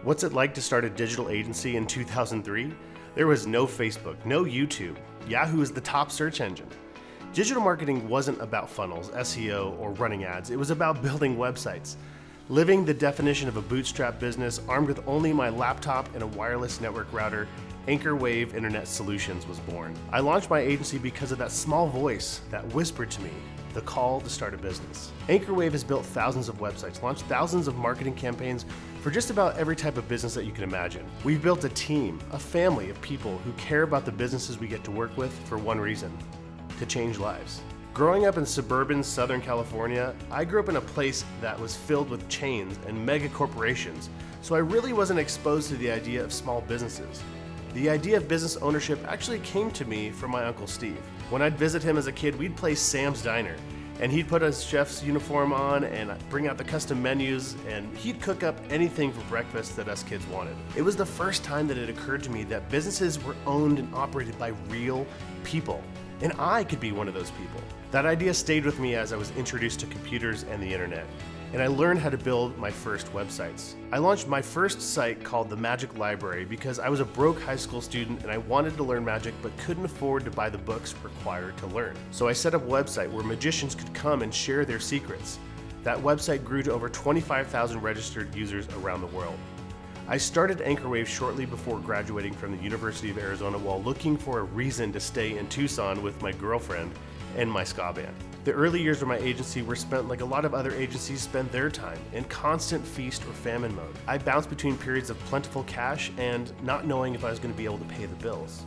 What's it like to start a digital agency in 2003? There was no Facebook, no YouTube. Yahoo is the top search engine. Digital marketing wasn't about funnels, SEO, or running ads. It was about building websites. Living the definition of a bootstrap business, armed with only my laptop and a wireless network router, AnchorWave Internet Solutions was born. I launched my agency because of that small voice that whispered to me the call to start a business. AnchorWave has built thousands of websites, launched thousands of marketing campaigns for just about every type of business that you can imagine. We've built a team, a family of people who care about the businesses we get to work with for one reason: to change lives. Growing up in suburban Southern California, I grew up in a place that was filled with chains and mega corporations, so I really wasn't exposed to the idea of small businesses. The idea of business ownership actually came to me from my Uncle Steve. When I'd visit him as a kid, we'd play Sam's Diner, and he'd put his chef's uniform on and bring out the custom menus, and he'd cook up anything for breakfast that us kids wanted. It was the first time that it occurred to me that businesses were owned and operated by real people, and I could be one of those people. That idea stayed with me as I was introduced to computers and the internet, and I learned how to build my first websites. I launched my first site called The Magic Library because I was a broke high school student and I wanted to learn magic but couldn't afford to buy the books required to learn. So I set up a website where magicians could come and share their secrets. That website grew to over 25,000 registered users around the world. I started AnchorWave shortly before graduating from the University of Arizona while looking for a reason to stay in Tucson with my girlfriend and my ska band. The early years of my agency were spent like a lot of other agencies spend their time, in constant feast or famine mode. I bounced between periods of plentiful cash and not knowing if I was going to be able to pay the bills.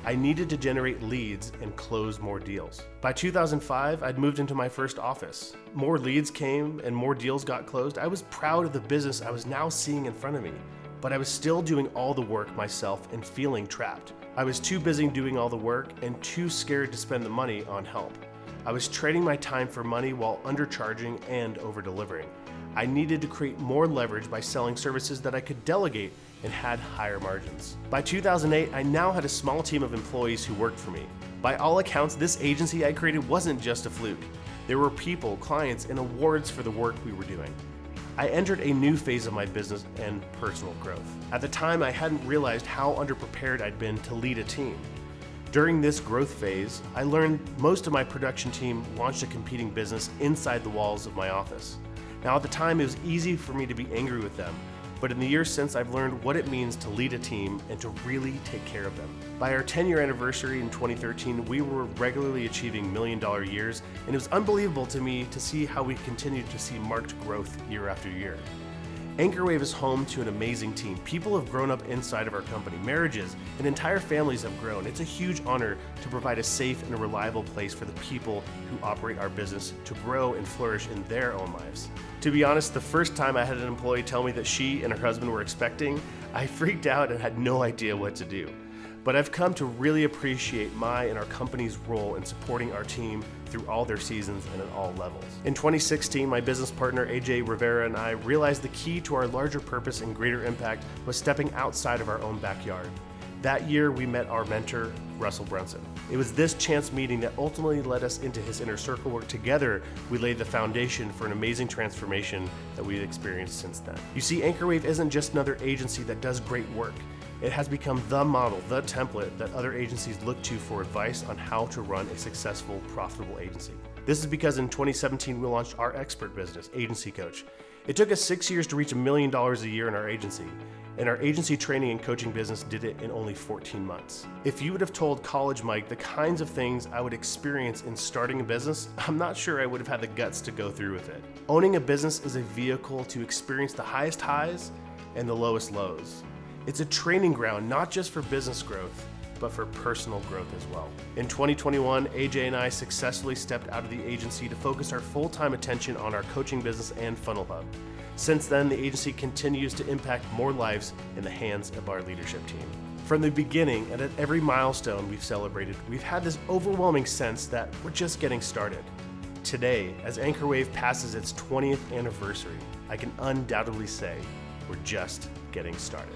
I needed to generate leads and close more deals. By 2005, I'd moved into my first office. More leads came and more deals got closed. I was proud of the business I was now seeing in front of me, but I was still doing all the work myself and feeling trapped. I was too busy doing all the work and too scared to spend the money on help. I was trading my time for money while undercharging and over-delivering. I needed to create more leverage by selling services that I could delegate and had higher margins. By 2008, I now had a small team of employees who worked for me. By all accounts, this agency I created wasn't just a fluke. There were people, clients, and awards for the work we were doing. I entered a new phase of my business and personal growth. At the time, I hadn't realized how underprepared I'd been to lead a team. During this growth phase, I learned most of my production team launched a competing business inside the walls of my office. Now, at the time, it was easy for me to be angry with them, but in the years since, I've learned what it means to lead a team and to really take care of them. By our 10-year anniversary in 2013, we were regularly achieving million-dollar years, and it was unbelievable to me to see how we continued to see marked growth year after year. AnchorWave is home to an amazing team. People have grown up inside of our company. Marriages and entire families have grown. It's a huge honor to provide a safe and a reliable place for the people who operate our business to grow and flourish in their own lives. To be honest, the first time I had an employee tell me that she and her husband were expecting, I freaked out and had no idea what to do. But I've come to really appreciate my and our company's role in supporting our team through all their seasons and at all levels. In 2016, my business partner AJ Rivera and I realized the key to our larger purpose and greater impact was stepping outside of our own backyard. That year, we met our mentor, Russell Brunson. It was this chance meeting that ultimately led us into his inner circle, where together we laid the foundation for an amazing transformation that we've experienced since then. You see, AnchorWave isn't just another agency that does great work. It has become the model, the template that other agencies look to for advice on how to run a successful, profitable agency. This is because in 2017, we launched our expert business, Agency Coach. It took us 6 years to reach $1 million a year in our agency, and our agency training and coaching business did it in only 14 months. If you would have told college Mike the kinds of things I would experience in starting a business, I'm not sure I would have had the guts to go through with it. Owning a business is a vehicle to experience the highest highs and the lowest lows. It's a training ground, not just for business growth, but for personal growth as well. In 2021, AJ and I successfully stepped out of the agency to focus our full-time attention on our coaching business and Funnel Hub. Since then, the agency continues to impact more lives in the hands of our leadership team. From the beginning and at every milestone we've celebrated, we've had this overwhelming sense that we're just getting started. Today, as AnchorWave passes its 20th anniversary, I can undoubtedly say we're just getting started.